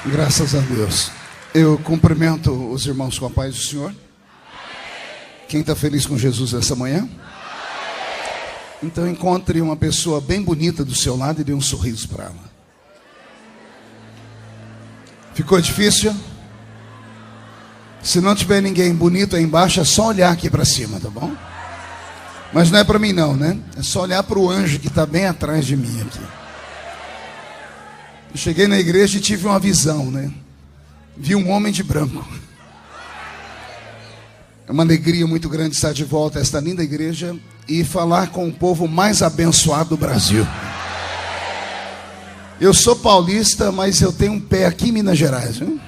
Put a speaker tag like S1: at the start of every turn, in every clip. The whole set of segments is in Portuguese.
S1: Graças a Deus. Eu cumprimento os irmãos com a paz do Senhor. Quem está feliz com Jesus essa manhã? Então encontre uma pessoa bem bonita do seu lado e dê um sorriso para ela. Ficou difícil? Se não tiver ninguém bonito aí embaixo, é só olhar aqui para cima, tá bom? Mas não é para mim não, né? É só olhar para o anjo que está bem atrás de mim aqui. Eu cheguei na igreja e tive uma visão, né? Vi um homem de branco. É uma alegria muito grande estar de volta a esta linda igreja e falar com o povo mais abençoado do Brasil. Eu sou paulista, mas eu tenho um pé aqui em Minas Gerais, viu?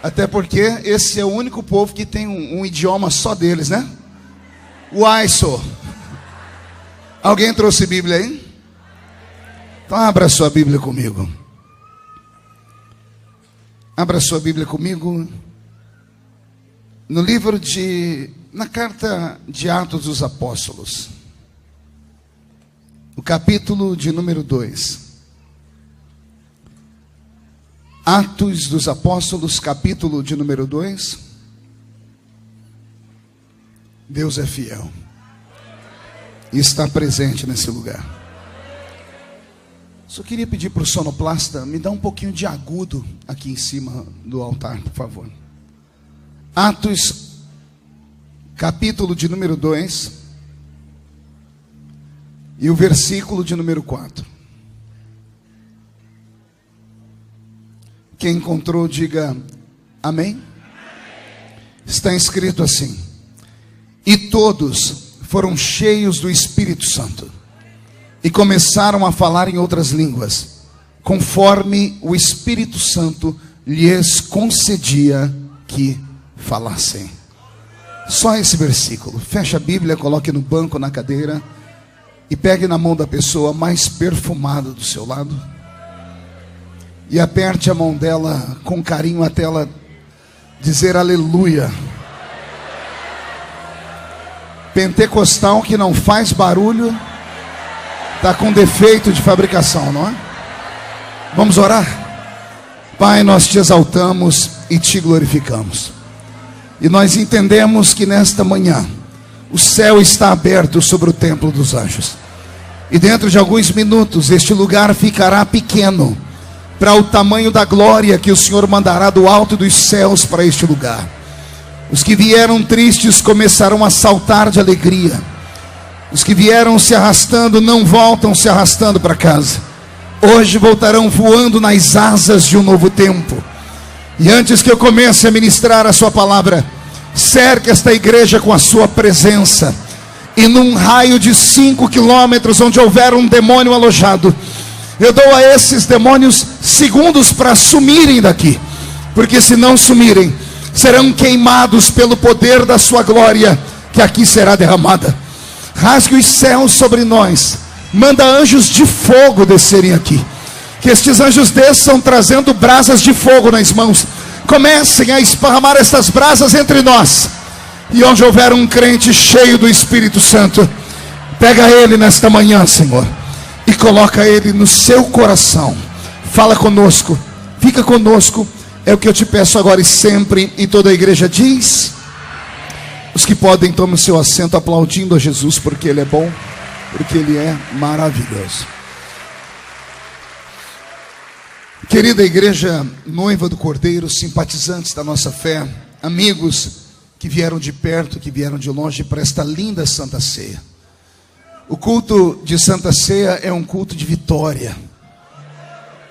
S1: Até porque esse é o único povo que tem um idioma só deles, né? O Aiso. Alguém trouxe Bíblia aí? Então abra sua Bíblia comigo. Abra sua Bíblia comigo. No livro na carta de Atos dos Apóstolos. O capítulo de número 2. Atos dos Apóstolos, capítulo de número 2. Deus é fiel. E está presente nesse lugar. Só queria pedir para o sonoplasta, me dá um pouquinho de agudo aqui em cima do altar, por favor. Atos, capítulo de número 2, e o versículo de número 4. Quem encontrou, diga amém. Está escrito assim: e todos foram cheios do Espírito Santo, e começaram a falar em outras línguas, conforme o Espírito Santo lhes concedia que falassem. Só esse versículo. Feche a Bíblia, coloque no banco, na cadeira, e pegue na mão da pessoa mais perfumada do seu lado, e aperte a mão dela com carinho até ela dizer aleluia. Pentecostal que não faz barulho está com defeito de fabricação, não é? Vamos orar? Pai, nós te exaltamos e te glorificamos. E nós entendemos que nesta manhã o céu está aberto sobre o templo dos anjos. E dentro de alguns minutos este lugar ficará pequeno para o tamanho da glória que o Senhor mandará do alto dos céus para este lugar. Os que vieram tristes começarão a saltar de alegria. Os que vieram se arrastando não voltam se arrastando para casa. Hoje voltarão voando nas asas de um novo tempo. E antes que eu comece a ministrar a sua palavra, cerque esta igreja com a sua presença. E num raio de 5 quilômetros onde houver um demônio alojado, eu dou a esses demônios segundos para sumirem daqui. Porque se não sumirem, serão queimados pelo poder da sua glória, que aqui será derramada. Rasgue os céus sobre nós. Manda anjos de fogo descerem aqui. Que estes anjos desçam trazendo brasas de fogo nas mãos. Comecem a esparramar estas brasas entre nós. E onde houver um crente cheio do Espírito Santo, pega ele nesta manhã, Senhor, e coloca ele no seu coração. Fala conosco, fica conosco. É o que eu te peço agora e sempre. E toda a igreja diz... Os que podem, tomem o seu assento aplaudindo a Jesus, porque Ele é bom, porque Ele é maravilhoso. Querida igreja, noiva do Cordeiro, simpatizantes da nossa fé, amigos que vieram de perto, que vieram de longe para esta linda Santa Ceia. O culto de Santa Ceia é um culto de vitória.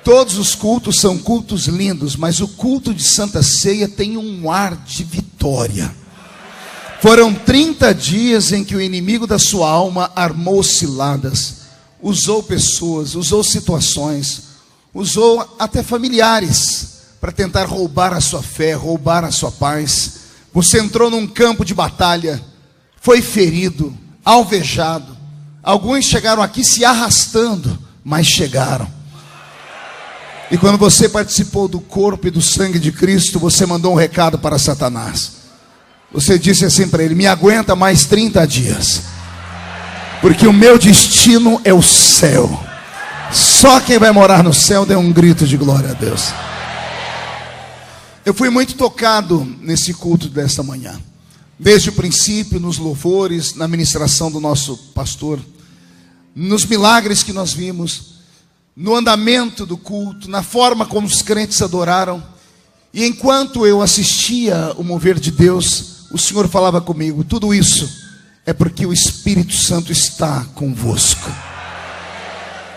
S1: Todos os cultos são cultos lindos, mas o culto de Santa Ceia tem um ar de vitória. Foram 30 dias em que o inimigo da sua alma armou ciladas, usou pessoas, usou situações, usou até familiares para tentar roubar a sua fé, roubar a sua paz. Você entrou num campo de batalha, foi ferido, alvejado. Alguns chegaram aqui se arrastando, mas chegaram. E quando você participou do corpo e do sangue de Cristo, você mandou um recado para Satanás. Você disse assim para ele: me aguenta mais 30 dias, porque o meu destino é o céu. Só quem vai morar no céu dê um grito de glória a Deus. Eu fui muito tocado nesse culto desta manhã. Desde o princípio, nos louvores, na ministração do nosso pastor, nos milagres que nós vimos, no andamento do culto, na forma como os crentes adoraram. E enquanto eu assistia o mover de Deus, o Senhor falava comigo: tudo isso é porque o Espírito Santo está convosco.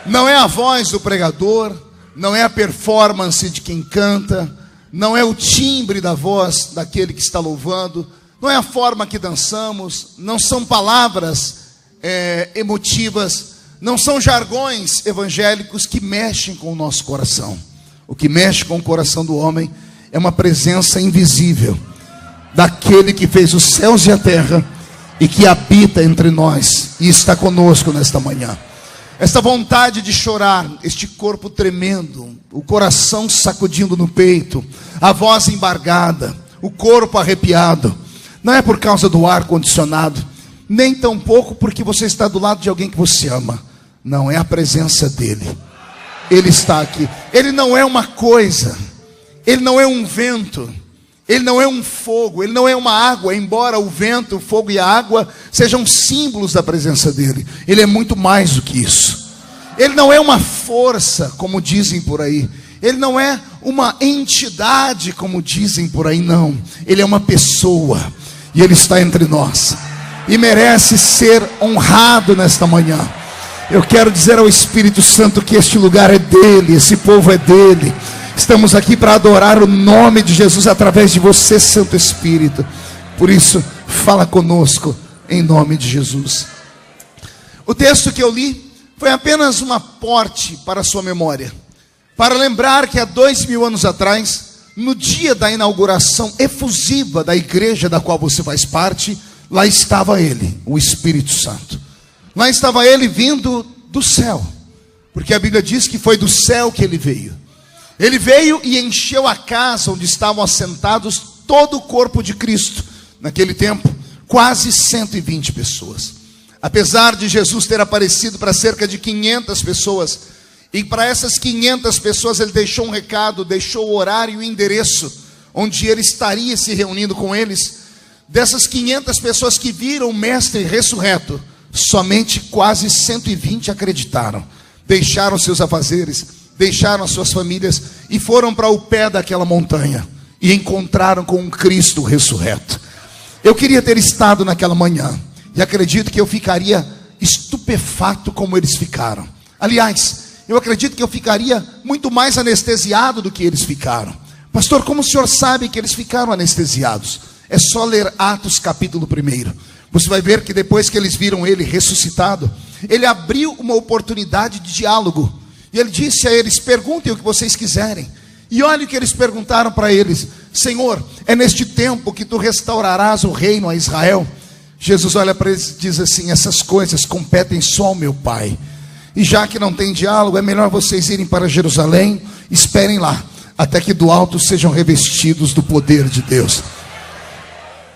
S1: Não é a voz do pregador, não é a performance de quem canta, não é o timbre da voz daquele que está louvando, não é a forma que dançamos, não são palavras emotivas, não são jargões evangélicos que mexem com o nosso coração. O que mexe com o coração do homem é uma presença invisível daquele que fez os céus e a terra e que habita entre nós e está conosco nesta manhã. Esta vontade de chorar, este corpo tremendo, o coração sacudindo no peito, a voz embargada, o corpo arrepiado, não é por causa do ar condicionado, nem tampouco porque você está do lado de alguém que você ama. Não, é a presença dele. Ele está aqui. Ele não é uma coisa, ele não é um vento, ele não é um fogo, ele não é uma água. Embora o vento, o fogo e a água sejam símbolos da presença dele, ele é muito mais do que isso. Ele não é uma força, como dizem por aí. Ele não é uma entidade, como dizem por aí, não. Ele é uma pessoa, e ele está entre nós, e merece ser honrado nesta manhã. Eu quero dizer ao Espírito Santo que este lugar é dele, esse povo é dele. Estamos aqui para adorar o nome de Jesus através de você, Santo Espírito. Por isso, fala conosco em nome de Jesus. O texto que eu li foi apenas um aporte para a sua memória, para lembrar que há 2000 anos atrás, no dia da inauguração efusiva da igreja da qual você faz parte, lá estava ele, o Espírito Santo. Lá estava ele vindo do céu, porque a Bíblia diz que foi do céu que ele veio. Ele veio e encheu a casa onde estavam assentados todo o corpo de Cristo. Naquele tempo, quase 120 pessoas. Apesar de Jesus ter aparecido para cerca de 500 pessoas, e para essas 500 pessoas ele deixou um recado, deixou o horário e o endereço onde ele estaria se reunindo com eles. Dessas 500 pessoas que viram o Mestre ressurreto, somente quase 120 acreditaram. Deixaram seus afazeres, deixaram as suas famílias e foram para o pé daquela montanha e encontraram com um Cristo ressurreto. Eu queria ter estado naquela manhã, e acredito que eu ficaria estupefato como eles ficaram. Aliás, eu acredito que eu ficaria muito mais anestesiado do que eles ficaram. Pastor, como o senhor sabe que eles ficaram anestesiados? É só ler Atos capítulo 1. Você vai ver que depois que eles viram ele ressuscitado, ele abriu uma oportunidade de diálogo. E ele disse a eles: perguntem o que vocês quiserem. E olha o que eles perguntaram para eles: Senhor, é neste tempo que tu restaurarás o reino a Israel? Jesus olha para eles e diz assim: essas coisas competem só ao meu Pai. E já que não tem diálogo, é melhor vocês irem para Jerusalém, esperem lá, até que do alto sejam revestidos do poder de Deus.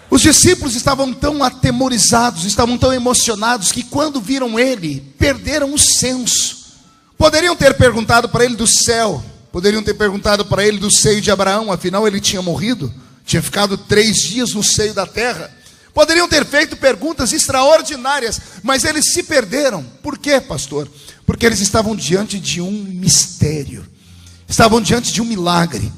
S1: Os discípulos estavam tão atemorizados, estavam tão emocionados, que quando viram ele, perderam o senso. Poderiam ter perguntado para ele do céu, poderiam ter perguntado para ele do seio de Abraão, afinal ele tinha morrido, tinha ficado 3 dias no seio da terra. Poderiam ter feito perguntas extraordinárias, mas eles se perderam. Por quê, pastor? Porque eles estavam diante de um mistério, estavam diante de um milagre.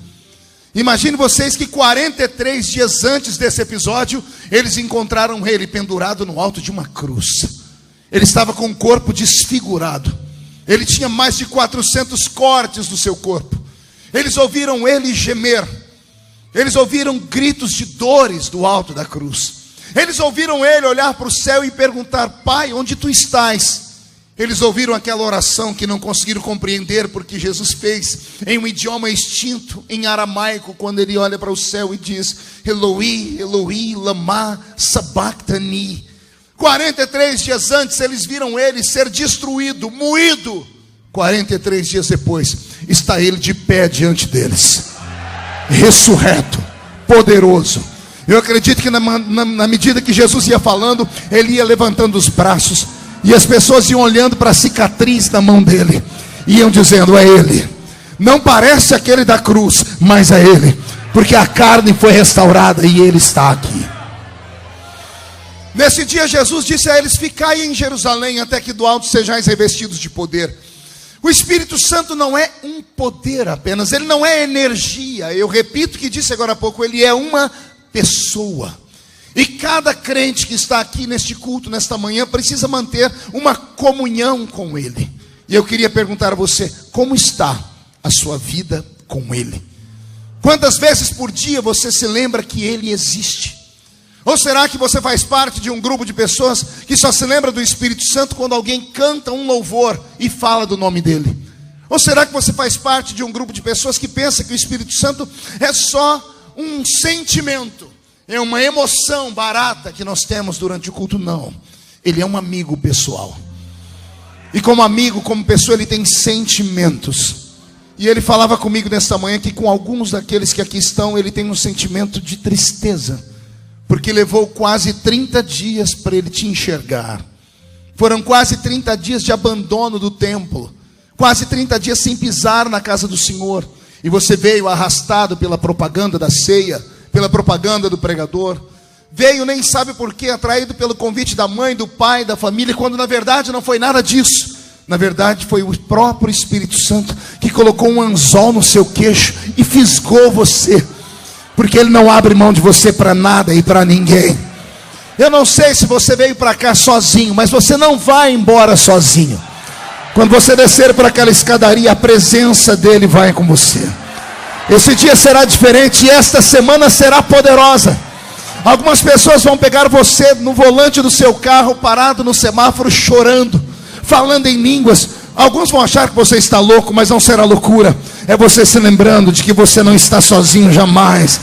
S1: Imagine vocês que 43 dias antes desse episódio, eles encontraram ele pendurado no alto de uma cruz. Ele estava com o corpo desfigurado. Ele tinha mais de 400 cortes no seu corpo. Eles ouviram ele gemer. Eles ouviram gritos de dores do alto da cruz. Eles ouviram ele olhar para o céu e perguntar: Pai, onde tu estás? Eles ouviram aquela oração que não conseguiram compreender, porque Jesus fez em um idioma extinto, em aramaico, quando ele olha para o céu e diz: Eloi, Eloi, lama sabachthani. 43 dias antes eles viram ele ser destruído, moído. 43 dias depois está ele de pé diante deles, ressurreto, poderoso. Eu acredito que na medida que Jesus ia falando, ele ia levantando os braços, e as pessoas iam olhando para a cicatriz na mão dele, iam dizendo: é ele. Não parece aquele da cruz, mas é ele, porque a carne foi restaurada e Ele está aqui. Nesse dia Jesus disse a eles: ficai em Jerusalém até que do alto sejais revestidos de poder. O Espírito Santo não é um poder apenas, ele não é energia. Eu repito o que disse agora há pouco, ele é uma pessoa. E cada crente que está aqui neste culto, nesta manhã, precisa manter uma comunhão com ele. E eu queria perguntar a você: como está a sua vida com ele? Quantas vezes por dia você se lembra que ele existe? Ou será que você faz parte de um grupo de pessoas que só se lembra do Espírito Santo quando alguém canta um louvor e fala do nome dele? Ou será que você faz parte de um grupo de pessoas que pensa que o Espírito Santo é só um sentimento, é uma emoção barata que nós temos durante o culto? Não, ele é um amigo pessoal. E como amigo, como pessoa, ele tem sentimentos. E ele falava comigo nesta manhã que com alguns daqueles que aqui estão, ele tem um sentimento de tristeza, porque levou quase 30 dias para ele te enxergar. Foram quase 30 dias de abandono do templo, quase 30 dias sem pisar na casa do Senhor. E você veio arrastado pela propaganda da ceia, pela propaganda do pregador. Veio nem sabe por quê, atraído pelo convite da mãe, do pai, da família, quando na verdade não foi nada disso. Na verdade foi o próprio Espírito Santo que colocou um anzol no seu queixo e fisgou você, porque ele não abre mão de você para nada e para ninguém. Eu não sei se você veio para cá sozinho, mas você não vai embora sozinho. Quando você descer por aquela escadaria, a presença dele vai com você. Esse dia será diferente e esta semana será poderosa. Algumas pessoas vão pegar você no volante do seu carro, parado no semáforo, chorando, falando em línguas. Alguns vão achar que você está louco, mas não será loucura. É você se lembrando de que você não está sozinho jamais.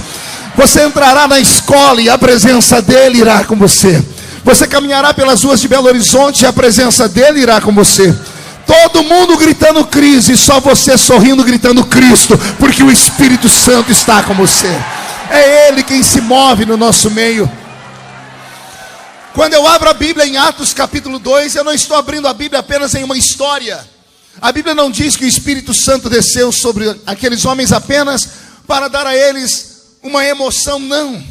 S1: Você entrará na escola e a presença dele irá com você. Você caminhará pelas ruas de Belo Horizonte e a presença dele irá com você. Todo mundo gritando crise, só você sorrindo gritando Cristo, porque o Espírito Santo está com você. É ele quem se move no nosso meio. Quando eu abro a Bíblia em Atos capítulo 2, eu não estou abrindo a Bíblia apenas em uma história. A Bíblia não diz que o Espírito Santo desceu sobre aqueles homens apenas para dar a eles uma emoção, não.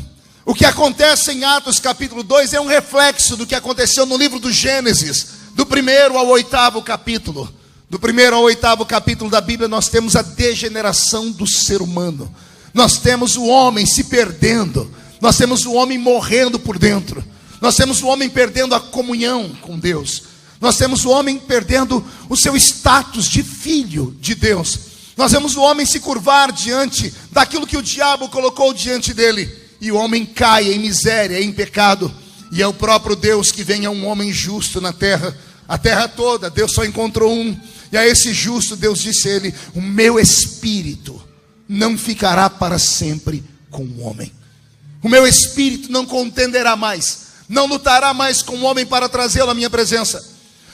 S1: O que acontece em Atos capítulo 2 é um reflexo do que aconteceu no livro do Gênesis, do 1º ao 8º capítulo. Do 1º ao 8º capítulo da Bíblia nós temos a degeneração do ser humano. Nós temos o homem se perdendo. Nós temos o homem morrendo por dentro. Nós temos o homem perdendo a comunhão com Deus. Nós temos o homem perdendo o seu status de filho de Deus. Nós vemos o homem se curvar diante daquilo que o diabo colocou diante dele. E o homem cai em miséria, em pecado. E é o próprio Deus que vem a um homem justo na terra. A terra toda, Deus só encontrou um. E a esse justo Deus disse a ele: o meu espírito não ficará para sempre com o homem. O meu espírito não contenderá mais, não lutará mais com o homem para trazê-lo à minha presença.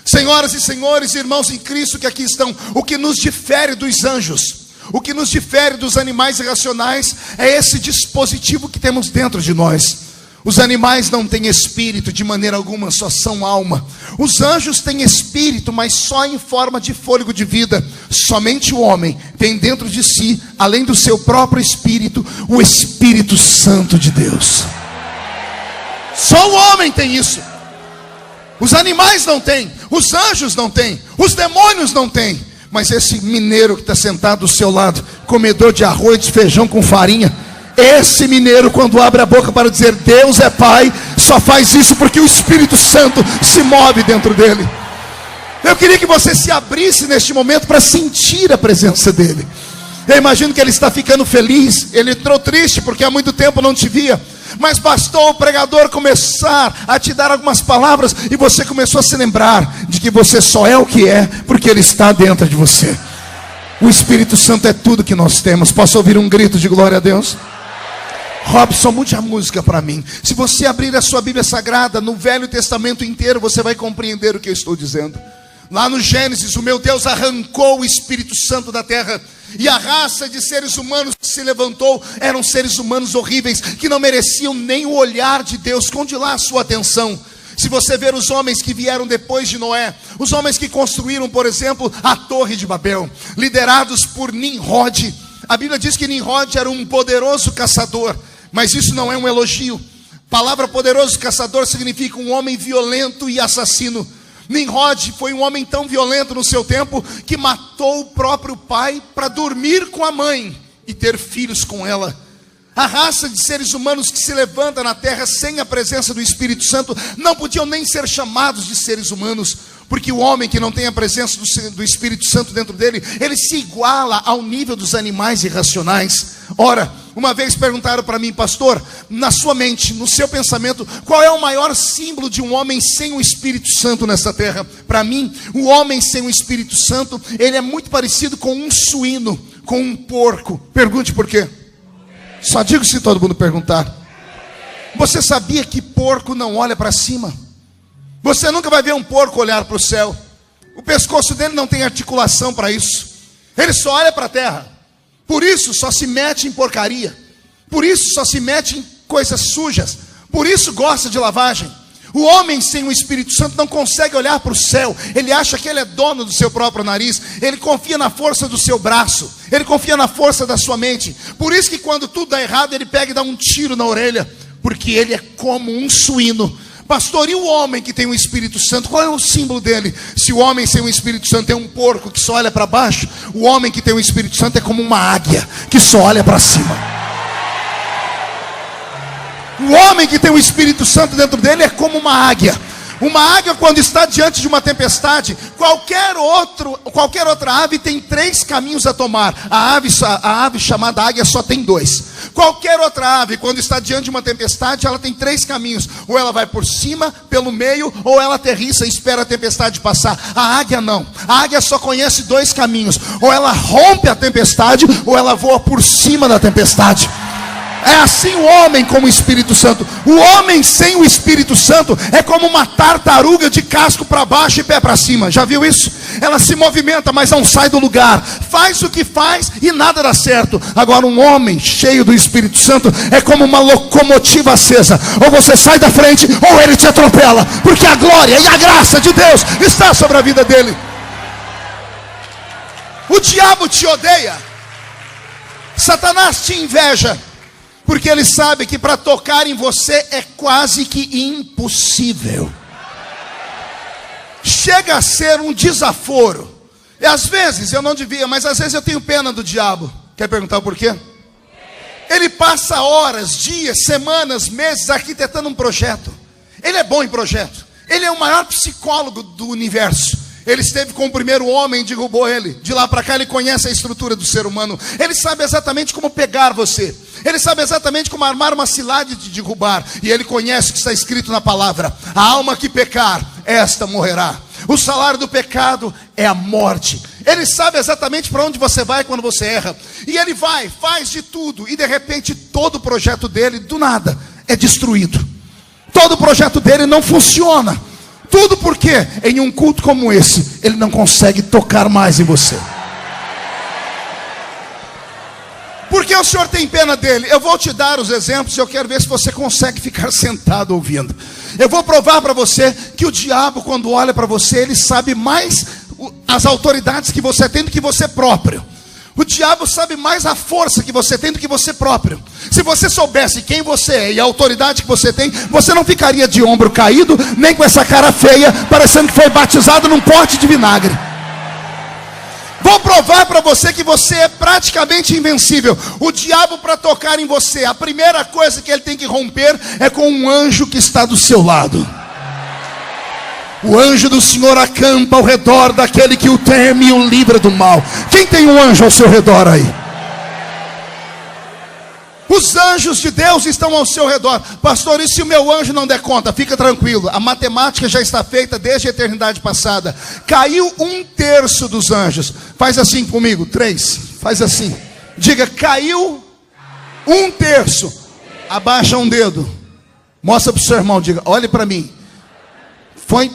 S1: Senhoras e senhores, irmãos em Cristo que aqui estão, o que nos difere dos anjos, o que nos difere dos animais irracionais, é esse dispositivo que temos dentro de nós. Os animais não têm espírito de maneira alguma, só são alma. Os anjos têm espírito, mas só em forma de fôlego de vida. Somente o homem tem dentro de si, além do seu próprio espírito, o Espírito Santo de Deus. Só o homem tem isso. Os animais não têm, os anjos não têm, os demônios não têm. Mas esse mineiro que está sentado do seu lado, comedor de arroz, de feijão com farinha, esse mineiro, quando abre a boca para dizer Deus é Pai, só faz isso porque o Espírito Santo se move dentro dele. Eu queria que você se abrisse neste momento para sentir a presença dele. Eu imagino que ele está ficando feliz. Ele entrou triste porque há muito tempo não te via, mas bastou o pregador começar a te dar algumas palavras e você começou a se lembrar de que você só é o que é porque ele está dentro de você. O Espírito Santo é tudo que nós temos. Posso ouvir um grito de glória a Deus? Robson, mude a música para mim. Se você abrir a sua Bíblia Sagrada, no Velho Testamento inteiro, você vai compreender o que eu estou dizendo. Lá no Gênesis, o meu Deus arrancou o Espírito Santo da terra, e a raça de seres humanos que se levantou eram seres humanos horríveis, que não mereciam nem o olhar de Deus. Esconde lá a sua atenção. Se você ver os homens que vieram depois de Noé, os homens que construíram, por exemplo, a Torre de Babel, liderados por Nimrod, A Bíblia diz que Nimrod era um poderoso caçador, mas isso não é um elogio. A palavra poderoso caçador significa um homem violento e assassino. Nimrod foi um homem tão violento no seu tempo que matou o próprio pai para dormir com a mãe e ter filhos com ela. A raça de seres humanos que se levanta na terra sem a presença do Espírito Santo não podiam nem ser chamados de seres humanos, porque o homem que não tem a presença do Espírito Santo dentro dele, ele se iguala ao nível dos animais irracionais. Ora, uma vez perguntaram para mim: pastor, na sua mente, no seu pensamento, qual é o maior símbolo de um homem sem o Espírito Santo nessa terra? Para mim, o homem sem o Espírito Santo, ele é muito parecido com um suíno, com um porco. Pergunte por quê? Só digo se todo mundo perguntar. Você sabia que porco não olha para cima? Você nunca vai ver um porco olhar para o céu. O pescoço dele não tem articulação para isso. Ele só olha para a terra. Por isso só se mete em porcaria. Por isso só se mete em coisas sujas. Por isso gosta de lavagem. O homem sem o Espírito Santo não consegue olhar para o céu. Ele acha que ele é dono do seu próprio nariz. Ele confia na força do seu braço. Ele confia na força da sua mente. Por isso que quando tudo dá errado, ele pega e dá um tiro na orelha. Porque ele é como um suíno. Pastor, e o homem que tem o Espírito Santo, qual é o símbolo dele? Se o homem sem o Espírito Santo é um porco que só olha para baixo, o homem que tem o Espírito Santo é como uma águia que só olha para cima. O homem que tem o Espírito Santo dentro dele é como uma águia. Uma águia, quando está diante de uma tempestade, qualquer outra ave tem 3 caminhos a tomar. A ave chamada águia só tem 2. Qualquer outra ave, quando está diante de uma tempestade, ela tem 3 caminhos. Ou ela vai por cima, pelo meio, ou ela aterrissa e espera a tempestade passar. A águia não. A águia só conhece 2 caminhos. Ou ela rompe a tempestade, ou ela voa por cima da tempestade. É assim o homem com o Espírito Santo. O homem sem o Espírito Santo é como uma tartaruga de casco para baixo e pé para cima. Já viu isso? Ela se movimenta, mas não sai do lugar. Faz o que faz e nada dá certo. Agora um homem cheio do Espírito Santo é como uma locomotiva acesa. Ou você sai da frente, ou ele te atropela. Porque a glória e a graça de Deus está sobre a vida dele. O diabo te odeia. Satanás te inveja. Porque ele sabe que para tocar em você é quase que impossível. Chega a ser um desaforo. E às vezes, eu não devia, mas às vezes eu tenho pena do diabo. Quer perguntar por quê? Ele passa horas, dias, semanas, meses arquitetando um projeto. Ele é bom em projeto. Ele é o maior psicólogo do universo. Ele esteve com o primeiro homem e derrubou ele. De lá para cá ele conhece a estrutura do ser humano. Ele sabe exatamente como pegar você. Ele sabe exatamente como armar uma cilada de derrubar. E ele conhece o que está escrito na palavra: a alma que pecar, esta morrerá. O salário do pecado é a morte. Ele sabe exatamente para onde você vai quando você erra. E ele vai, faz de tudo. E de repente todo o projeto dele, do nada, é destruído. Todo o projeto dele não funciona. Tudo porque em um culto como esse, ele não consegue tocar mais em você. Porque o Senhor tem pena dele. Eu vou te dar os exemplos e eu quero ver se você consegue ficar sentado ouvindo. Eu vou provar para você que o diabo, quando olha para você, ele sabe mais as autoridades que você tem do que você próprio. O diabo sabe mais a força que você tem do que você próprio. Se você soubesse quem você é e a autoridade que você tem, você não ficaria de ombro caído, nem com essa cara feia, parecendo que foi batizado num pote de vinagre. Vou provar para você que você é praticamente invencível. O diabo, para tocar em você, a primeira coisa que ele tem que romper é com um anjo que está do seu lado. O anjo do Senhor acampa ao redor daquele que o teme e o livra do mal. Quem tem um anjo ao seu redor aí? Os anjos de Deus estão ao seu redor. Pastor, e se o meu anjo não der conta? Fica tranquilo, a matemática já está feita desde a eternidade passada. Caiu 1/3 dos anjos. Faz assim comigo, 3. Faz assim. Diga, caiu 1/3. Abaixa um dedo. Mostra para o seu irmão, diga, olhe para mim.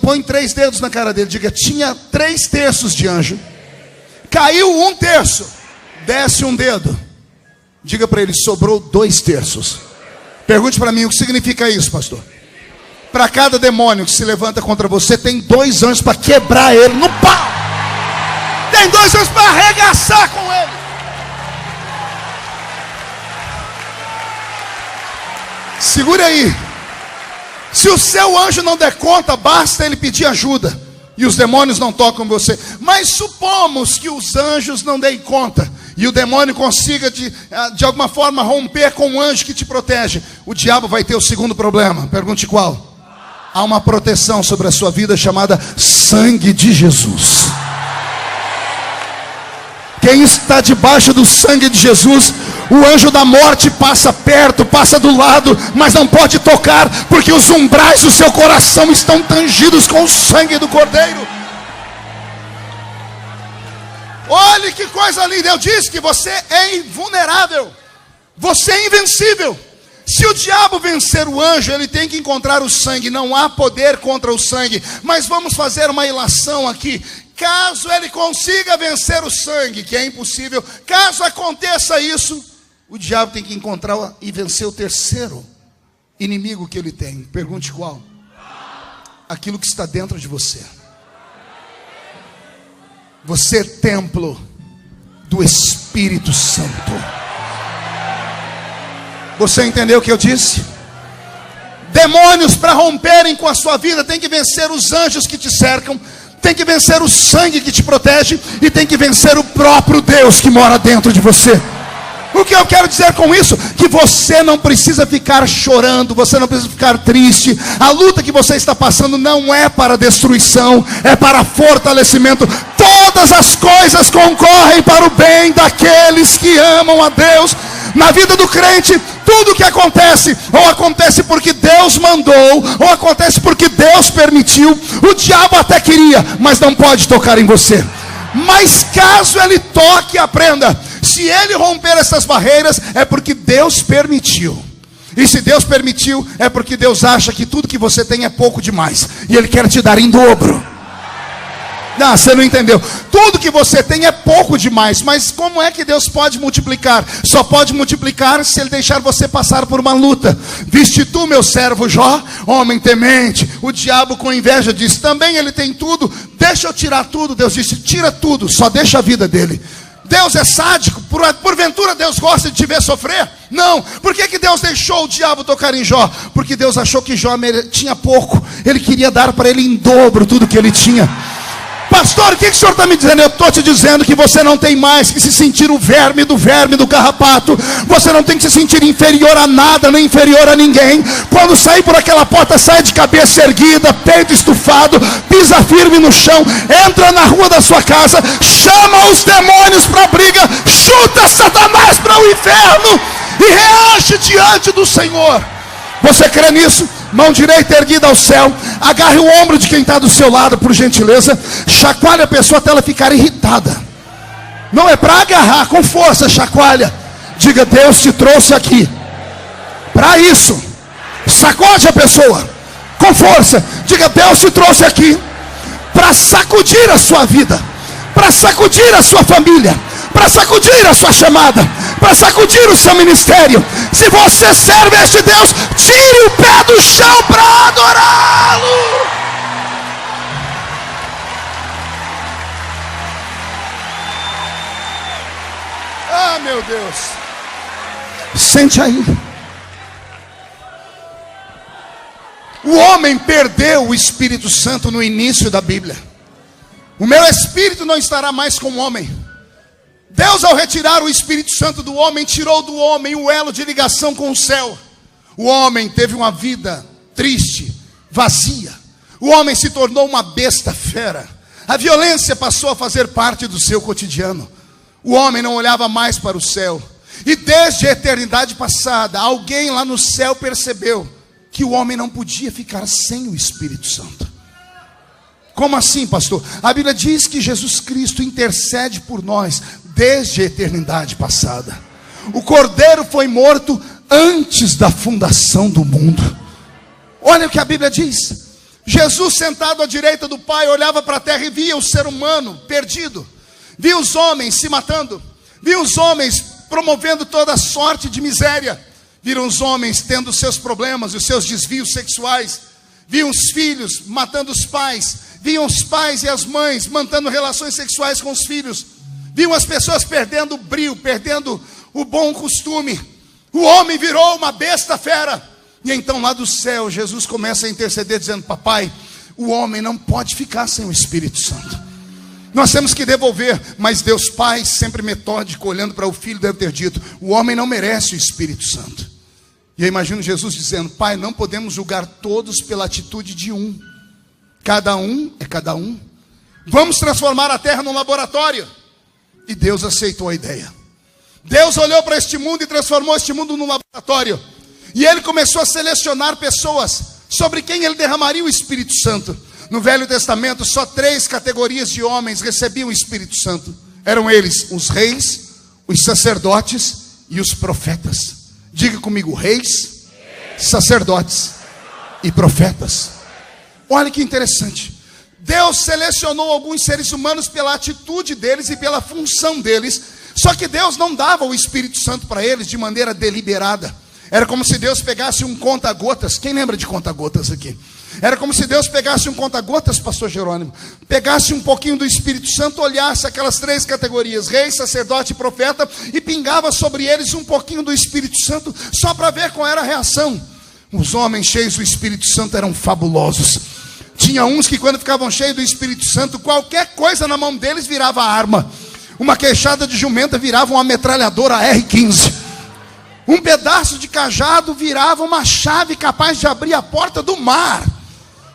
S1: Põe 3 dedos na cara dele. Diga, tinha 3/3 de anjo. Caiu 1/3. Desce um dedo. Diga para ele, sobrou 2/3. Pergunte para mim, o que significa isso, pastor? Para cada demônio que se levanta contra você, tem 2 anjos para quebrar ele no pau. Tem 2 anjos para arregaçar com ele. Segure aí. Se o seu anjo não der conta, basta ele pedir ajuda. E os demônios não tocam você. Mas supomos que os anjos não deem conta. E o demônio consiga de alguma forma romper com o anjo que te protege. O diabo vai ter o segundo problema. Pergunte qual? Há uma proteção sobre a sua vida chamada sangue de Jesus. Quem está debaixo do sangue de Jesus, o anjo da morte passa perto, passa do lado, mas não pode tocar, porque os umbrais do seu coração estão tangidos com o sangue do Cordeiro. Olhe que coisa linda. Eu disse que você é invulnerável, você é invencível. Se o diabo vencer o anjo, ele tem que encontrar o sangue. Não há poder contra o sangue. Mas vamos fazer uma ilação aqui. Caso ele consiga vencer o sangue, que é impossível, caso aconteça isso, o diabo tem que encontrar e vencer o terceiro inimigo que ele tem. Pergunte qual? Aquilo que está dentro de você. Você é templo do Espírito Santo. Você entendeu o que eu disse? Demônios, para romperem com a sua vida, tem que vencer os anjos que te cercam, tem que vencer o sangue que te protege, e tem que vencer o próprio Deus que mora dentro de você. O que eu quero dizer com isso? Que você não precisa ficar chorando, você não precisa ficar triste. A luta que você está passando não é para destruição, é para fortalecimento. Todas as coisas concorrem para o bem daqueles que amam a Deus. Na vida do crente, tudo que acontece, ou acontece porque Deus mandou, ou acontece porque Deus permitiu. O diabo até queria, mas não pode tocar em você. Mas caso ele toque, aprenda: se ele romper essas barreiras, é porque Deus permitiu. E se Deus permitiu, é porque Deus acha que tudo que você tem é pouco demais, e Ele quer te dar em dobro. Não, você não entendeu. Tudo que você tem é pouco demais. Mas como é que Deus pode multiplicar? Só pode multiplicar se Ele deixar você passar por uma luta. Viste tu, meu servo Jó, homem temente. O diabo com inveja disse: também ele tem tudo, deixa eu tirar tudo. Deus disse: tira tudo, só deixa a vida dele. Deus é sádico? Porventura Deus gosta de te ver sofrer? Não. Por que Deus deixou o diabo tocar em Jó? Porque Deus achou que Jó tinha pouco. Ele queria dar para ele em dobro tudo que ele tinha. Pastor, o que o senhor está me dizendo? Eu estou te dizendo que você não tem mais que se sentir o verme do carrapato. Você não tem que se sentir inferior a nada, nem inferior a ninguém. Quando sair por aquela porta, sai de cabeça erguida, peito estufado, pisa firme no chão, entra na rua da sua casa, chama os demônios para a briga, chuta Satanás para o inferno e reage diante do Senhor. Você crê nisso? Mão direita erguida ao céu. Agarre o ombro de quem está do seu lado, por gentileza. Chacoalhe a pessoa até ela ficar irritada. Não é para agarrar, com força, chacoalha. Diga: Deus te trouxe aqui para isso. Sacode a pessoa com força. Diga: Deus te trouxe aqui para sacudir a sua vida, para sacudir a sua família, para sacudir a sua chamada, para sacudir o seu ministério. Se você serve a este Deus, tire o pé do chão para adorá-lo. Ah, meu Deus. Sente aí. O homem perdeu o Espírito Santo no início da Bíblia. O meu espírito não estará mais com o homem. Deus, ao retirar o Espírito Santo do homem, tirou do homem o elo de ligação com o céu. O homem teve uma vida triste, vazia. O homem se tornou uma besta fera. A violência passou a fazer parte do seu cotidiano. O homem não olhava mais para o céu. E desde a eternidade passada, alguém lá no céu percebeu que o homem não podia ficar sem o Espírito Santo. Como assim, pastor? A Bíblia diz que Jesus Cristo intercede por nós desde a eternidade passada. O Cordeiro foi morto antes da fundação do mundo. Olha o que a Bíblia diz. Jesus, sentado à direita do Pai, olhava para a terra e via o ser humano perdido. Via os homens se matando. Via os homens promovendo toda sorte de miséria. Viram os homens tendo seus problemas e os seus desvios sexuais. Viam os filhos matando os pais. Viam os pais e as mães mantendo relações sexuais com os filhos. Viam as pessoas perdendo o brio, perdendo o bom costume. O homem virou uma besta fera. E então lá do céu, Jesus começa a interceder dizendo: papai, o homem não pode ficar sem o Espírito Santo. Nós temos que devolver. Mas Deus Pai, sempre metódico, olhando para o Filho, deve ter dito: o homem não merece o Espírito Santo. E eu imagino Jesus dizendo: pai, não podemos julgar todos pela atitude de um. Cada um é cada um. Vamos transformar a terra num laboratório. E Deus aceitou a ideia. Deus olhou para este mundo e transformou este mundo num laboratório. E Ele começou a selecionar pessoas sobre quem Ele derramaria o Espírito Santo. No Velho Testamento, só 3 categorias de homens recebiam o Espírito Santo. Eram eles: os reis, os sacerdotes e os profetas. Diga comigo: reis, sacerdotes e profetas. Olha que interessante. Deus selecionou alguns seres humanos pela atitude deles e pela função deles. Só que Deus não dava o Espírito Santo para eles de maneira deliberada. Era como se Deus pegasse um conta-gotas. Quem lembra de conta-gotas aqui? Era como se Deus pegasse um conta-gotas, pastor Jerônimo, pegasse um pouquinho do Espírito Santo, olhasse aquelas 3 categorias, rei, sacerdote e profeta, e pingava sobre eles um pouquinho do Espírito Santo, só para ver qual era a reação. Os homens cheios do Espírito Santo eram fabulosos. Tinha uns que, quando ficavam cheios do Espírito Santo, qualquer coisa na mão deles virava arma. Uma queixada de jumenta virava uma metralhadora R15. Um pedaço de cajado virava uma chave capaz de abrir a porta do mar.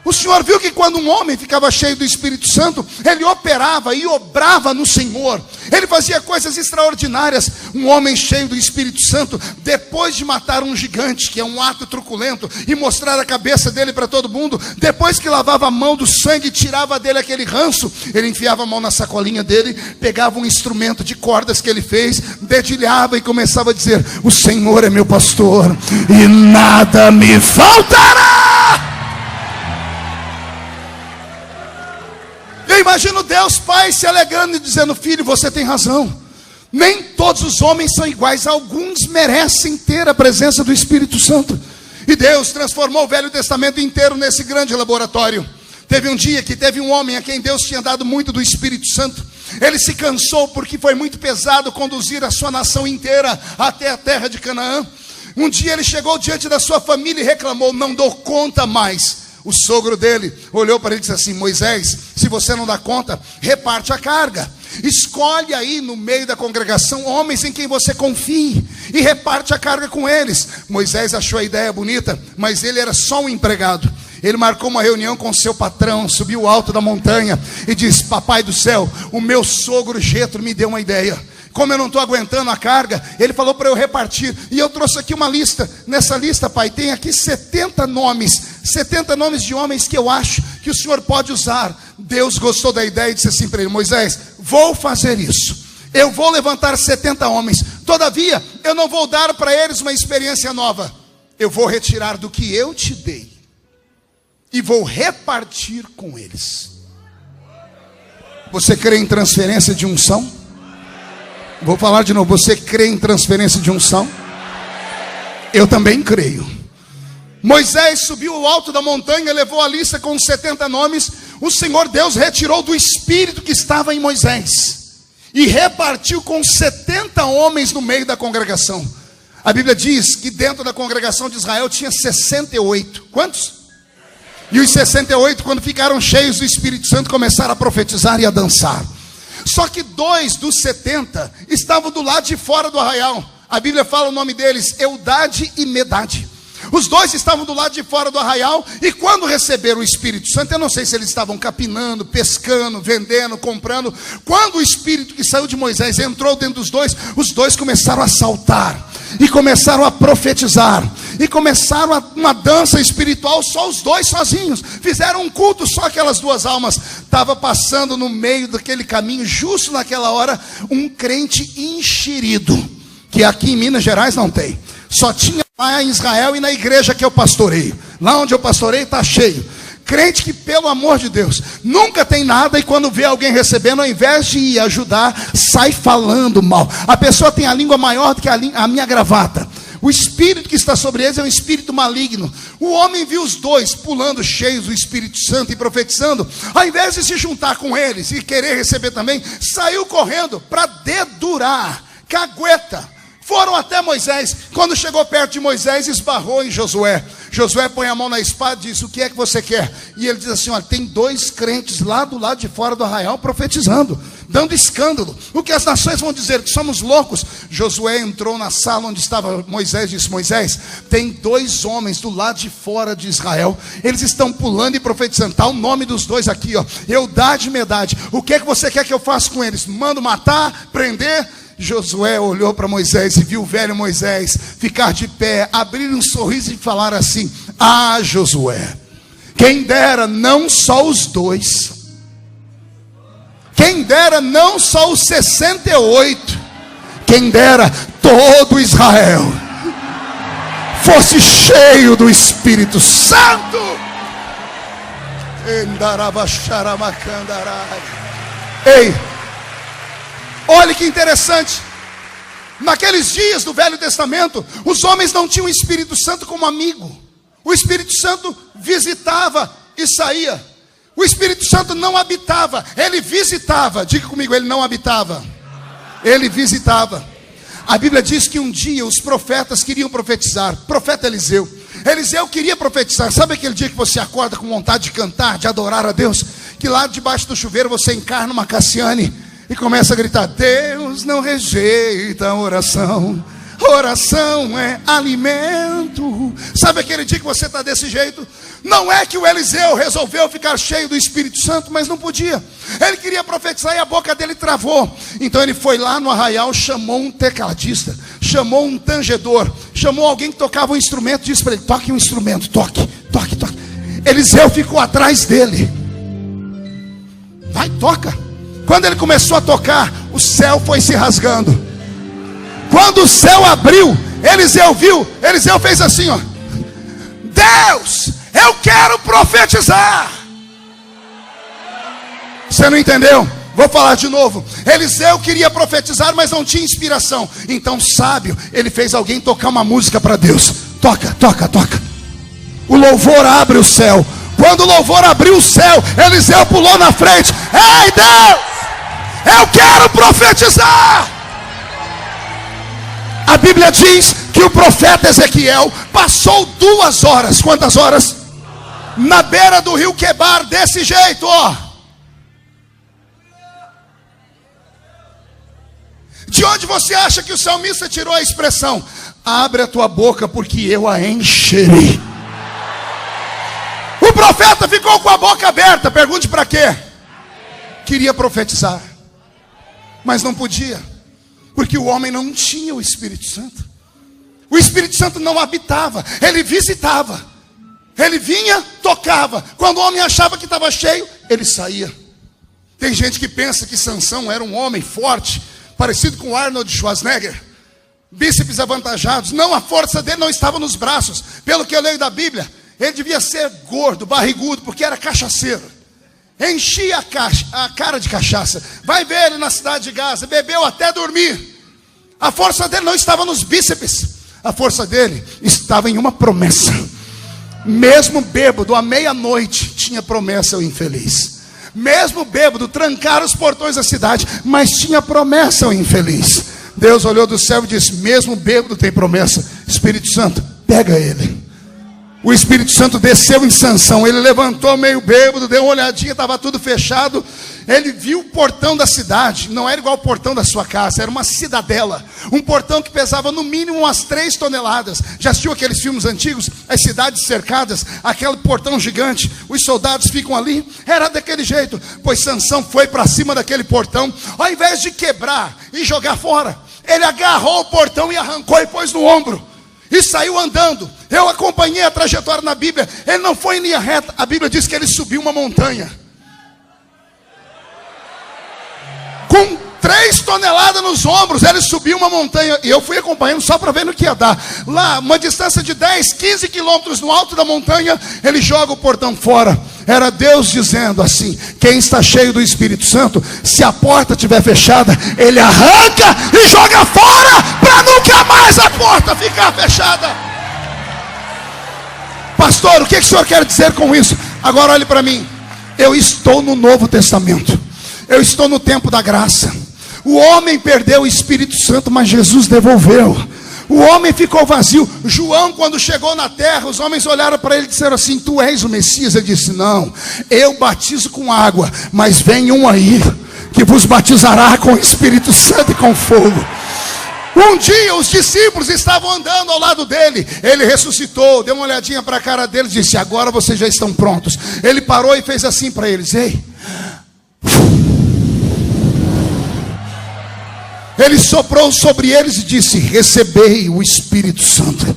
S1: O Senhor viu que quando um homem ficava cheio do Espírito Santo, ele operava e obrava no Senhor. Ele fazia coisas extraordinárias. Um homem cheio do Espírito Santo, depois de matar um gigante, que é um ato truculento, e mostrar a cabeça dele para todo mundo, depois que lavava a mão do sangue e tirava dele aquele ranço, ele enfiava a mão na sacolinha dele, pegava um instrumento de cordas que ele fez, dedilhava e começava a dizer: o Senhor é meu pastor e nada me faltará. Eu imagino Deus Pai se alegrando e dizendo: filho, você tem razão. Nem todos os homens são iguais. Alguns merecem ter a presença do Espírito Santo. E Deus transformou o Velho Testamento inteiro nesse grande laboratório. Teve um dia que teve um homem a quem Deus tinha dado muito do Espírito Santo. Ele se cansou porque foi muito pesado conduzir a sua nação inteira até a terra de Canaã. Um dia ele chegou diante da sua família e reclamou: não dou conta mais. O sogro dele olhou para ele e disse assim: Moisés, se você não dá conta, reparte a carga. Escolhe aí no meio da congregação homens em quem você confie e reparte a carga com eles. Moisés achou a ideia bonita, mas ele era só um empregado. Ele marcou uma reunião com seu patrão, subiu o alto da montanha e disse: papai do céu, o meu sogro Jetro me deu uma ideia. Como eu não estou aguentando a carga, ele falou para eu repartir. E eu trouxe aqui uma lista. Nessa lista, pai, tem aqui 70 nomes. 70 nomes de homens que eu acho que o senhor pode usar. Deus gostou da ideia e disse assim para ele: Moisés, vou fazer isso. Eu vou levantar 70 homens. Todavia, eu não vou dar para eles uma experiência nova. Eu vou retirar do que eu te dei e vou repartir com eles. Você crê em transferência de unção? Vou falar de novo. Você crê em transferência de unção? Eu também creio. Moisés subiu ao alto da montanha, levou a lista com os 70 nomes. O Senhor Deus retirou do espírito que estava em Moisés e repartiu com 70 homens no meio da congregação. A Bíblia diz que dentro da congregação de Israel tinha 68. Quantos? E os 68, quando ficaram cheios do Espírito Santo, começaram a profetizar e a dançar. Só que 2 dos 70 estavam do lado de fora do arraial. A Bíblia fala o nome deles: Eldade e Medade. Os 2 estavam do lado de fora do arraial. E quando receberam o Espírito Santo, eu não sei se eles estavam capinando, pescando, vendendo, comprando. Quando o Espírito que saiu de Moisés entrou dentro dos 2, os 2 começaram a saltar e começaram a profetizar e começaram uma dança espiritual. Só os 2 sozinhos fizeram um culto. Só aquelas 2 almas. Estava passando no meio daquele caminho, justo naquela hora, um crente enxerido, que aqui em Minas Gerais não tem. Só tinha lá em Israel e na igreja que eu pastoreio. Lá onde eu pastoreio está cheio. Crente que, pelo amor de Deus, nunca tem nada, e quando vê alguém recebendo, ao invés de ir ajudar, sai falando mal. A pessoa tem a língua maior do que a minha gravata. O espírito que está sobre eles é um espírito maligno. O homem viu os 2 pulando cheios do Espírito Santo e profetizando. Ao invés de se juntar com eles e querer receber também, saiu correndo para dedurar, cagueta. Foram até Moisés. Quando chegou perto de Moisés, esbarrou em Josué. Josué põe a mão na espada e diz: o que é que você quer? E ele diz assim: olha, tem 2 crentes lá do lado de fora do arraial profetizando, dando escândalo. O que as nações vão dizer? Que somos loucos. Josué entrou na sala onde estava Moisés e disse: Moisés, tem 2 homens do lado de fora de Israel, eles estão pulando e profetizando. Está o nome dos 2 aqui, ó, Eldade e Medade. O que é que você quer que eu faça com eles? Mando matar, prender? Josué olhou para Moisés e viu o velho Moisés ficar de pé, abrir um sorriso e falar assim: ah, Josué, quem dera não só os 2, quem dera não só os 68, quem dera todo Israel fosse cheio do Espírito Santo. Ei, olha que interessante. Naqueles dias do Velho Testamento, os homens não tinham o Espírito Santo como amigo. O Espírito Santo visitava e saía. O Espírito Santo não habitava, ele visitava. Diga comigo, ele não habitava, ele visitava. A Bíblia diz que um dia os profetas queriam profetizar. Profeta Eliseu queria profetizar. Sabe aquele dia que você acorda com vontade de cantar, de adorar a Deus? Que lá debaixo do chuveiro você encarna uma Cassiane e começa a gritar: Deus não rejeita a oração, oração é alimento. Sabe aquele dia que você está desse jeito? Não é que o Eliseu resolveu ficar cheio do Espírito Santo, mas não podia. Ele queria profetizar e a boca dele travou. Então ele foi lá no arraial, chamou um tecladista, chamou um tangedor, chamou alguém que tocava um instrumento, disse para ele: toque um instrumento, toque. Eliseu ficou atrás dele. Vai, toca. Quando ele começou a tocar, o céu foi se rasgando. Quando o céu abriu, Eliseu viu, Eliseu fez assim, ó: Deus, eu quero profetizar. Você não entendeu? Vou falar de novo. Eliseu queria profetizar, mas não tinha inspiração. Então, sábio, ele fez alguém tocar uma música para Deus. Toca. O louvor abre o céu. Quando o louvor abriu o céu, Eliseu pulou na frente: ei, Deus, eu quero profetizar. A Bíblia diz que o profeta Ezequiel passou 2 horas. Quantas horas? Na beira do rio Quebar, desse jeito, ó. De onde você acha que o salmista tirou a expressão: abre a tua boca porque eu a encherei? O profeta ficou com a boca aberta. Pergunte para quê? Queria profetizar, mas não podia, porque o homem não tinha o Espírito Santo. O Espírito Santo não habitava, ele visitava. Ele vinha, tocava. Quando o homem achava que estava cheio, ele saía. Tem gente que pensa que Sansão era um homem forte, parecido com Arnold Schwarzenegger, bíceps avantajados. Não, a força dele não estava nos braços. Pelo que eu leio da Bíblia, ele devia ser gordo, barrigudo, porque era cachaceiro. Enchia a cara de cachaça. Vai ver ele na cidade de Gaza, bebeu até dormir. A força dele não estava nos bíceps, a força dele estava em uma promessa. Mesmo bêbado, à meia-noite, tinha promessa ao infeliz. Mesmo bêbado, trancaram os portões da cidade, mas tinha promessa ao infeliz. Deus olhou do céu e disse: mesmo bêbado tem promessa. Espírito Santo, pega ele. O Espírito Santo desceu em Sansão. Ele levantou meio bêbado, deu uma olhadinha, estava tudo fechado. Ele viu o portão da cidade. Não era igual o portão da sua casa, era uma cidadela. Um portão que pesava no mínimo umas 3 toneladas. Já assistiu aqueles filmes antigos? As cidades cercadas, aquele portão gigante, os soldados ficam ali. Era daquele jeito. Pois Sansão foi para cima daquele portão. Ao invés de quebrar e jogar fora, ele agarrou o portão e arrancou e pôs no ombro. E saiu andando. Eu acompanhei a trajetória na Bíblia. Ele não foi em linha reta. A Bíblia diz que ele subiu uma montanha com 3 toneladas nos ombros. Ele subiu uma montanha. E eu fui acompanhando só para ver no que ia dar. Lá, uma distância de 10, 15 quilômetros no alto da montanha, ele joga o portão fora. Era Deus dizendo assim: quem está cheio do Espírito Santo, se a porta estiver fechada, ele arranca e joga fora, para nunca mais a porta ficar fechada. Pastor, o que o senhor quer dizer com isso? Agora olhe para mim. Eu estou no Novo Testamento. Eu estou no tempo da graça. O homem perdeu o Espírito Santo, mas Jesus devolveu. O homem ficou vazio. João, quando chegou na terra, os homens olharam para ele e disseram assim: tu és o Messias? Ele disse: não, eu batizo com água, mas vem um aí que vos batizará com o Espírito Santo e com fogo. Um dia os discípulos estavam andando ao lado dele. Ele ressuscitou, deu uma olhadinha para a cara deles e disse: agora vocês já estão prontos. Ele parou e fez assim para eles: ei. Ele soprou sobre eles e disse: recebei o Espírito Santo.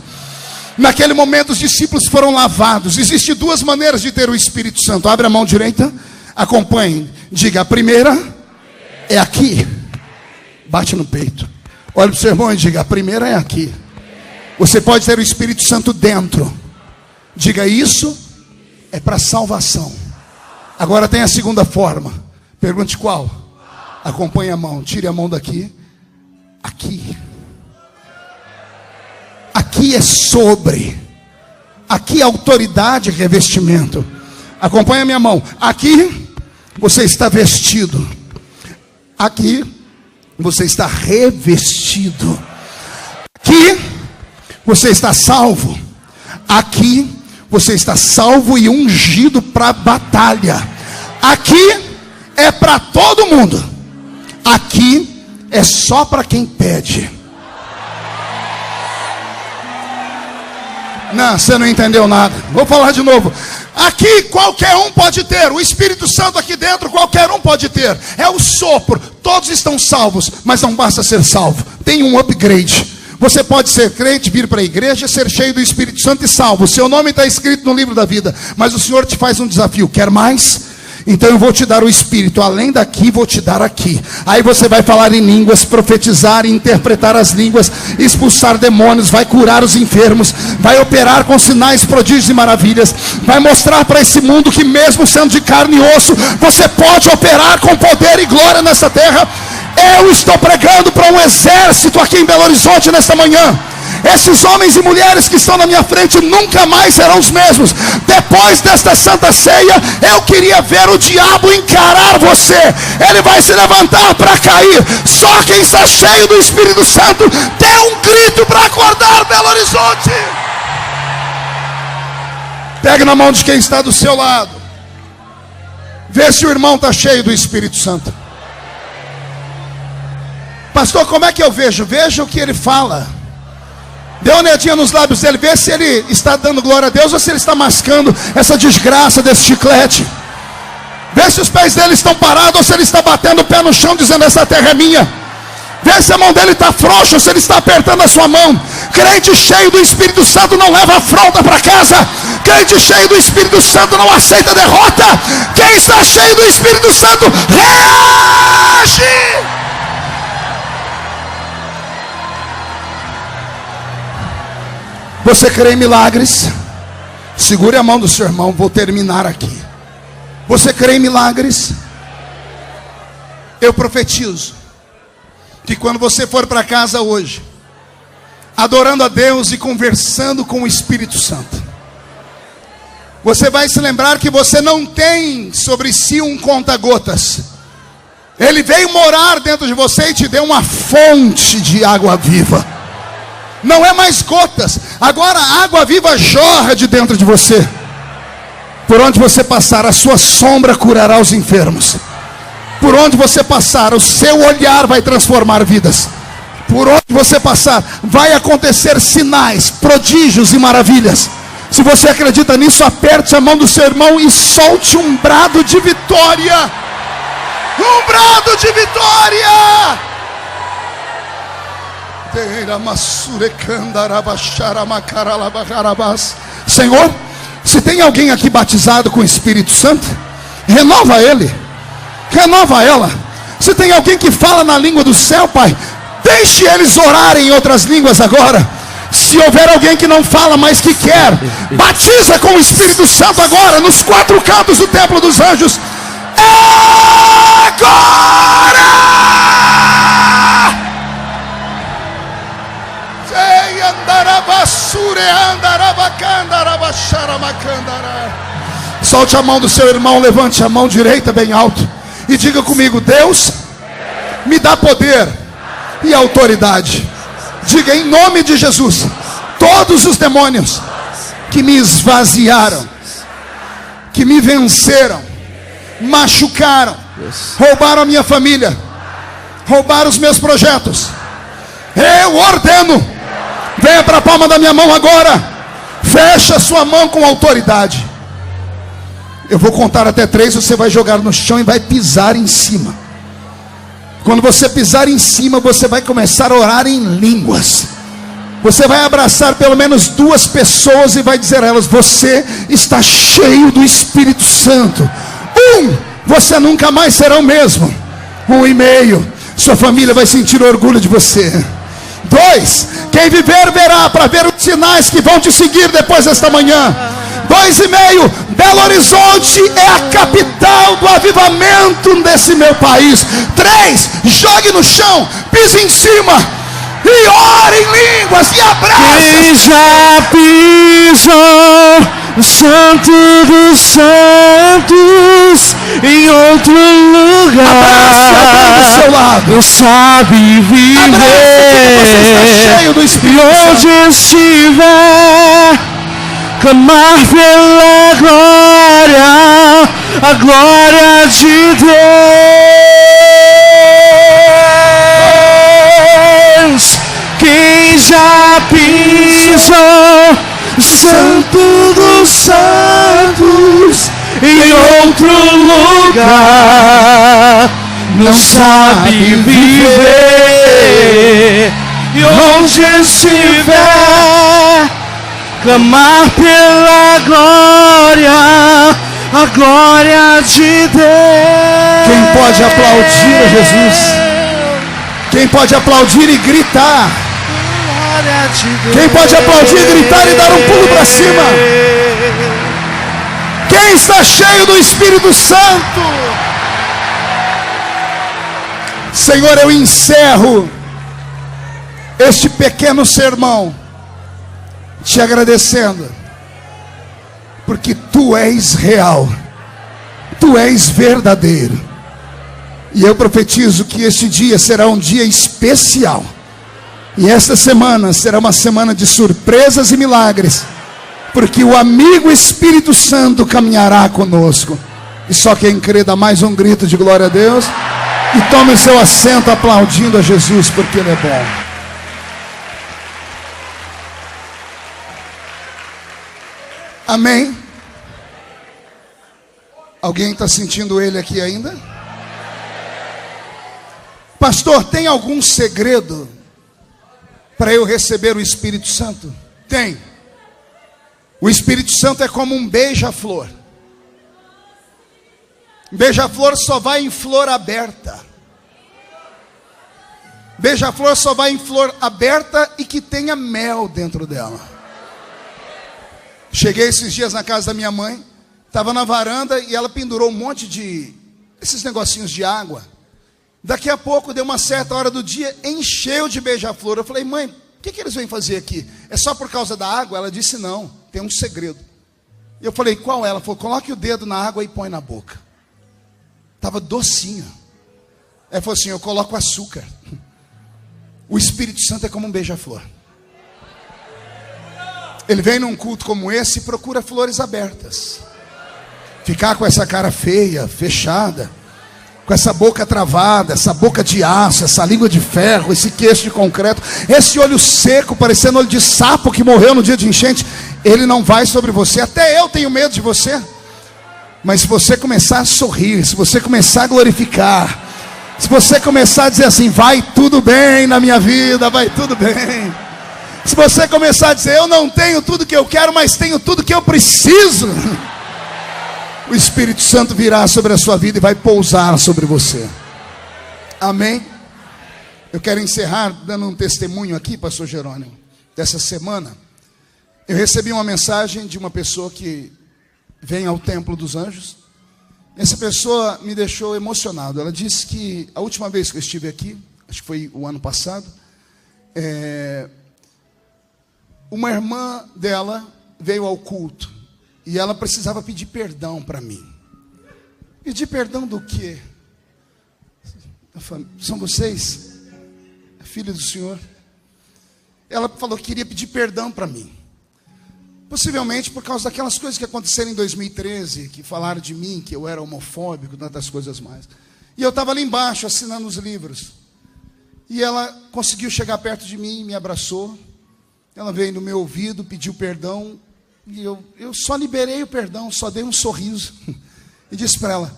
S1: Naquele momento os discípulos foram lavados. Existem duas maneiras de ter o Espírito Santo. Abre a mão direita, acompanhe, diga: a primeira é aqui. Bate no peito. Olha para o seu irmão e diga: a primeira é aqui. Você pode ter o Espírito Santo dentro. Diga: isso é para salvação. Agora tem a segunda forma. Pergunte qual. Acompanhe a mão, tire a mão daqui. Aqui. Aqui é sobre. Aqui é autoridade e revestimento. Acompanhe a minha mão. Aqui você está vestido. Aqui você está revestido. Aqui você está salvo. Aqui você está salvo e ungido para a batalha. Aqui é para todo mundo. Aqui é só para quem pede. Não, você não entendeu nada. Vou falar de novo. Aqui qualquer um pode ter. O Espírito Santo aqui dentro qualquer um pode ter. É o sopro. Todos estão salvos, mas não basta ser salvo. Tem um upgrade. Você pode ser crente, vir para a igreja, ser cheio do Espírito Santo e salvo. Seu nome está escrito no livro da vida. Mas o Senhor te faz um desafio. Quer mais? Então eu vou te dar o Espírito, além daqui vou te dar aqui. Aí você vai falar em línguas, profetizar, interpretar as línguas, expulsar demônios, vai curar os enfermos, vai operar com sinais, prodígios e maravilhas, vai mostrar para esse mundo que mesmo sendo de carne e osso, você pode operar com poder e glória nessa terra. Eu estou pregando para um exército aqui em Belo Horizonte nesta manhã. Esses homens e mulheres que estão na minha frente nunca mais serão os mesmos. Depois desta santa ceia, eu queria ver o diabo encarar você. Ele vai se levantar para cair. Só quem está cheio do Espírito Santo, dê um grito para acordar Belo Horizonte. Pegue na mão de quem está do seu lado. Vê se o irmão está cheio do Espírito Santo. Pastor, como é que eu vejo? Veja o que ele fala. Dê uma olhadinha nos lábios dele, vê se ele está dando glória a Deus ou se ele está mascando essa desgraça desse chiclete. Vê se os pés dele estão parados ou se ele está batendo o pé no chão dizendo: essa terra é minha. Vê se a mão dele está frouxa ou se ele está apertando a sua mão. Crente cheio do Espírito Santo não leva afronta para casa. Crente cheio do Espírito Santo não aceita derrota. Quem está cheio do Espírito Santo reage. Você crê em milagres? Segure a mão do seu irmão, vou terminar aqui. Você crê em milagres? Eu profetizo que quando você for para casa hoje, adorando a Deus e conversando com o Espírito Santo, você vai se lembrar que você não tem sobre si um conta-gotas. Ele veio morar dentro de você e te deu uma fonte de água viva. Não é mais gotas. Agora a água viva jorra de dentro de você. Por onde você passar, a sua sombra curará os enfermos. Por onde você passar, o seu olhar vai transformar vidas. Por onde você passar, vai acontecer sinais, prodígios e maravilhas. Se você acredita nisso, aperte a mão do seu irmão e solte um brado de vitória. Um brado de vitória. Senhor, se tem alguém aqui batizado com o Espírito Santo, renova ele, renova ela. Se tem alguém que fala na língua do céu, Pai, deixe eles orarem em outras línguas agora. Se houver alguém que não fala, mas que quer, batiza com o Espírito Santo agora, nos quatro cantos do templo dos anjos. Agora! Solte a mão do seu irmão, levante a mão direita bem alto e diga comigo: Deus me dá poder e autoridade Diga em nome de Jesus: todos os demônios que me esvaziaram, que me venceram, machucaram, roubaram a minha família, roubaram os meus projetos, eu ordeno, venha para a palma da minha mão agora, fecha sua mão com autoridade. Eu vou contar até 3, você vai jogar no chão e vai pisar em cima. Quando você pisar em cima, você vai começar a orar em línguas. Você vai abraçar pelo menos 2 pessoas e vai dizer a elas: você está cheio do Espírito Santo. 1, você nunca mais será o mesmo. 1,5, sua família vai sentir orgulho de você. 2, quem viver verá, para ver os sinais que vão te seguir depois desta manhã. 2,5, Belo Horizonte é a capital do avivamento desse meu país. 3, jogue no chão, pise em cima e ore em línguas e abrace.
S2: Quem já pisou no Santo dos Santos em outro lugar,
S1: do seu lado,
S2: não sabe viver.
S1: Você está cheio do Espírito
S2: e onde
S1: Santo.
S2: estiver, clamar pela glória, a glória de Deus. Quem já pisou Santo dos Santos em outro lugar, não sabe viver. E onde estiver, clamar pela glória, a glória de Deus.
S1: Quem pode aplaudir a Jesus? Quem pode aplaudir e gritar?
S2: Glória de Deus.
S1: Quem pode aplaudir, gritar e dar um pulo para cima? Quem está cheio do Espírito Santo? Senhor, eu encerro este pequeno sermão te agradecendo, porque tu és real, tu és verdadeiro. E eu profetizo que este dia será um dia especial, e esta semana será uma semana de surpresas e milagres, porque o amigo Espírito Santo caminhará conosco. E só quem crê dá mais um grito de glória a Deus e tome o seu assento aplaudindo a Jesus, porque Ele é bom. Amém? Alguém está sentindo Ele aqui ainda? Pastor, tem algum segredo para eu receber o Espírito Santo? Tem. O Espírito Santo é como um beija-flor. Beija-flor só vai em flor aberta. Beija-flor só vai em flor aberta e que tenha mel dentro dela. Cheguei esses dias na casa da minha mãe, estava na varanda e ela pendurou um monte de esses negocinhos de água. Daqui a pouco, deu uma certa hora do dia, encheu de beija-flor. Eu falei: mãe, o que eles vêm fazer aqui? É só por causa da água? Ela disse: não, tem um segredo. Eu falei: qual é? Ela falou: coloque o dedo na água e põe na boca. Estava docinho. Ela falou assim: eu coloco açúcar. O Espírito Santo é como um beija-flor. Ele vem num culto como esse e procura flores abertas. Ficar com essa cara feia, fechada, com essa boca travada, essa boca de aço, essa língua de ferro, esse queixo de concreto, esse olho seco, parecendo olho de sapo que morreu no dia de enchente, ele não vai sobre você. Até eu tenho medo de você. Mas se você começar a sorrir, se você começar a glorificar, se você começar a dizer assim: vai tudo bem na minha vida, vai tudo bem. Se você começar a dizer: eu não tenho tudo que eu quero, mas tenho tudo que eu preciso, o Espírito Santo virá sobre a sua vida e vai pousar sobre você. Amém? Eu quero encerrar dando um testemunho aqui, pastor Jerônimo. Dessa semana, eu recebi uma mensagem de uma pessoa que vem ao Templo dos Anjos. Essa pessoa me deixou emocionado. Ela disse que a última vez que eu estive aqui, acho que foi o ano passado, uma irmã dela veio ao culto e ela precisava pedir perdão para mim. Pedir perdão do quê? São vocês, filho do Senhor? ela falou que queria pedir perdão para mim. Possivelmente por causa daquelas coisas que aconteceram em 2013, que falaram de mim, que eu era homofóbico, tantas coisas mais. E eu estava ali embaixo, assinando os livros. E ela conseguiu chegar perto de mim, me abraçou. Ela veio no meu ouvido, pediu perdão. E eu só liberei o perdão, só dei um sorriso. E disse para ela,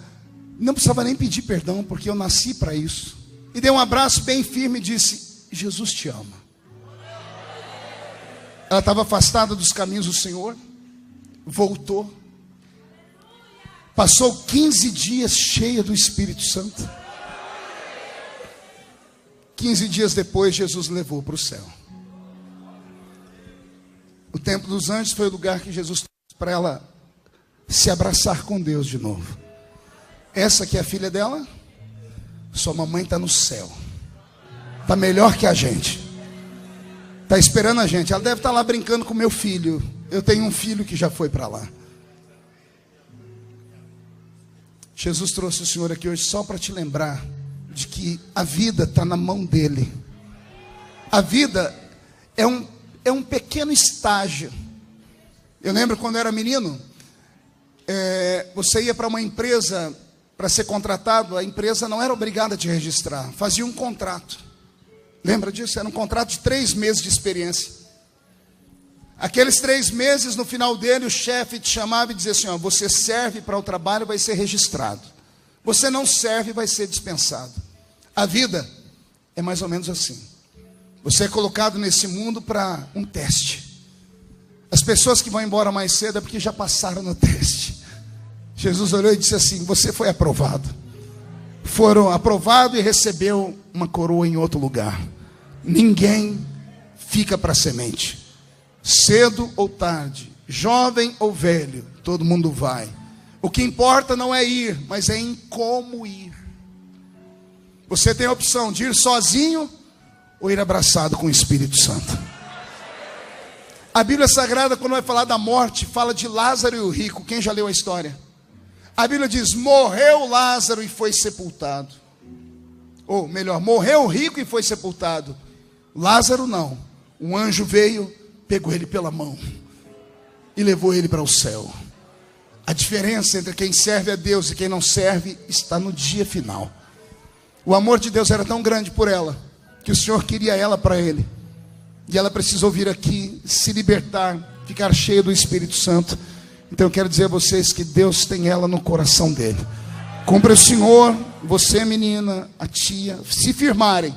S1: não precisava nem pedir perdão, porque eu nasci para isso. E dei um abraço bem firme e disse, Jesus te ama. Ela estava afastada dos caminhos do Senhor, voltou, passou 15 dias cheia do Espírito Santo. 15 dias depois, Jesus levou para o céu. O templo dos anjos foi o lugar que Jesus trouxe para ela se abraçar com Deus de novo. Essa que é a filha dela, sua mamãe está no céu, está melhor que a gente. Está esperando a gente. Ela deve estar lá brincando com meu filho. Eu tenho um filho que já foi para lá. Jesus trouxe o Senhor aqui hoje só para te lembrar de que a vida está na mão dele. A vida é um pequeno estágio. Eu lembro quando eu era menino, você ia para uma empresa para ser contratado, a empresa não era obrigada a te registrar, fazia um contrato. Lembra disso? Era um contrato de 3 meses de experiência. Aqueles 3 meses, no final dele, o chefe te chamava e dizia assim, ó, você serve para o trabalho, vai ser registrado. Você não serve, vai ser dispensado. A vida é mais ou menos assim. Você é colocado nesse mundo para um teste. As pessoas que vão embora mais cedo é porque já passaram no teste. Jesus olhou e disse assim, você foi aprovado. Foram aprovado e recebeu uma coroa em outro lugar. Ninguém fica para semente. Cedo ou tarde, jovem ou velho, todo mundo vai. O que importa não é ir, mas é em como ir. Você tem a opção de ir sozinho ou ir abraçado com o Espírito Santo. A Bíblia Sagrada, quando vai falar da morte, fala de Lázaro e o rico. Quem já leu a história? A Bíblia diz, morreu Lázaro e foi sepultado. Ou melhor, morreu o rico e foi sepultado. Lázaro não. Um anjo veio, pegou ele pela mão e levou ele para o céu. A diferença entre quem serve a Deus e quem não serve está no dia final. O amor de Deus era tão grande por ela, que o Senhor queria ela para ele. E ela precisou vir aqui, se libertar, ficar cheia do Espírito Santo. Então eu quero dizer a vocês que Deus tem ela no coração dele. Cumpre o Senhor, você menina, a tia, se firmarem.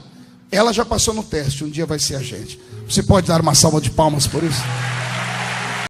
S1: Ela já passou no teste, um dia vai ser a gente. Você pode dar uma salva de palmas por isso?